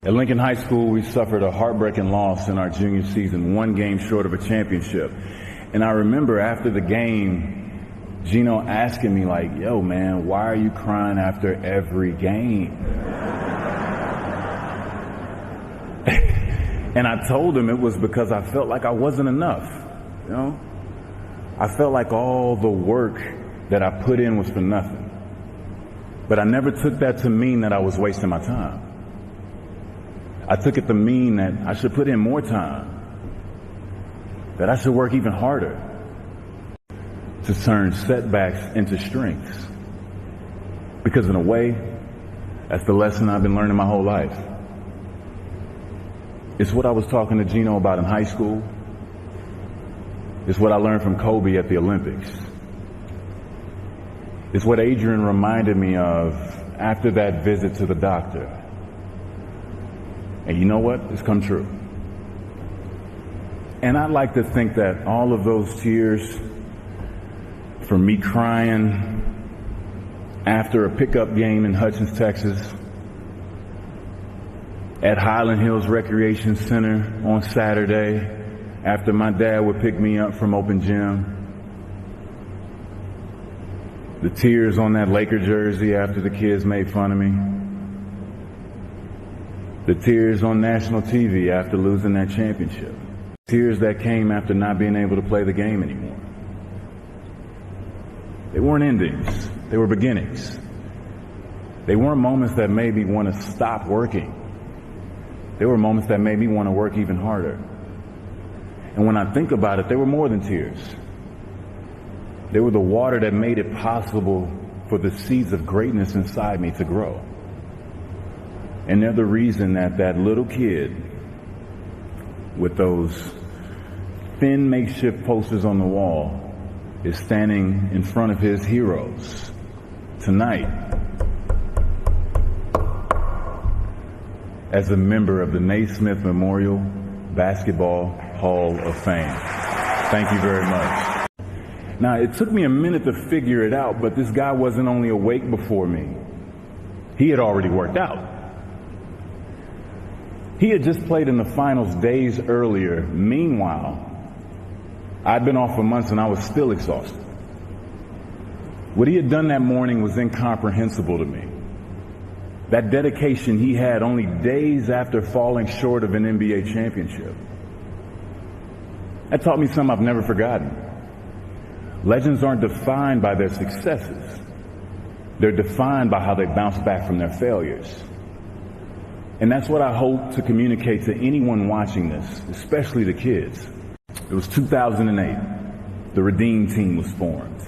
At Lincoln High School, we suffered a heartbreaking loss in our junior season, one game short of a championship. And I remember after the game, Gino asking me like, yo, man, why are you crying after every game? And I told him it was because I felt like I wasn't enough, you know? I felt like all the work that I put in was for nothing. But I never took that to mean that I was wasting my time. I took it to mean that I should put in more time, that I should work even harder to turn setbacks into strengths. Because in a way, that's the lesson I've been learning my whole life. It's what I was talking to Gino about in high school. It's what I learned from Kobe at the Olympics. It's what Adrian reminded me of after that visit to the doctor. And you know what? It's come true. And I'd like to think that all of those tears from me crying after a pickup game in Hutchins, Texas, at Highland Hills Recreation Center on Saturday, after my dad would pick me up from open gym, the tears on that Laker jersey after the kids made fun of me, the tears on national TV after losing that championship. Tears that came after not being able to play the game anymore. They weren't endings. They were beginnings. They weren't moments that made me want to stop working. They were moments that made me want to work even harder. And when I think about it, they were more than tears. They were the water that made it possible for the seeds of greatness inside me to grow. And they're the reason that that little kid with those thin makeshift posters on the wall is standing in front of his heroes tonight as a member of the Naismith Memorial Basketball Hall of Fame. Thank you very much. Now, it took me a minute to figure it out, but this guy wasn't only awake before me. He had already worked out. He had just played in the finals days earlier. Meanwhile, I'd been off for months and I was still exhausted. What he had done that morning was incomprehensible to me. That dedication he had only days after falling short of an NBA championship. That taught me something I've never forgotten. Legends aren't defined by their successes. They're defined by how they bounce back from their failures. And that's what I hope to communicate to anyone watching this, especially the kids. It was 2008. The Redeem team was formed.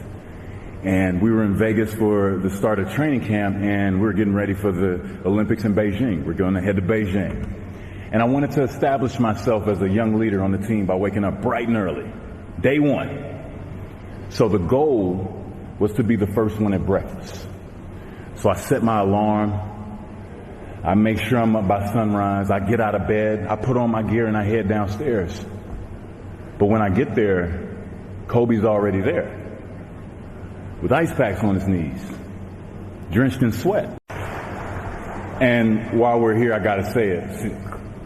And we were in Vegas for the start of training camp, and we were getting ready for the Olympics in Beijing. We're going to head to Beijing. And I wanted to establish myself as a young leader on the team by waking up bright and early, day one. So the goal was to be the first one at breakfast. So I set my alarm. I make sure I'm up by sunrise. I get out of bed. I put on my gear and I head downstairs. But when I get there, Kobe's already there with ice packs on his knees, drenched in sweat. And while we're here, I got to say it.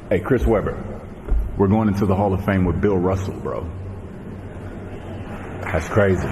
Hey, Chris Webber, we're going into the Hall of Fame with Bill Russell, bro. That's crazy.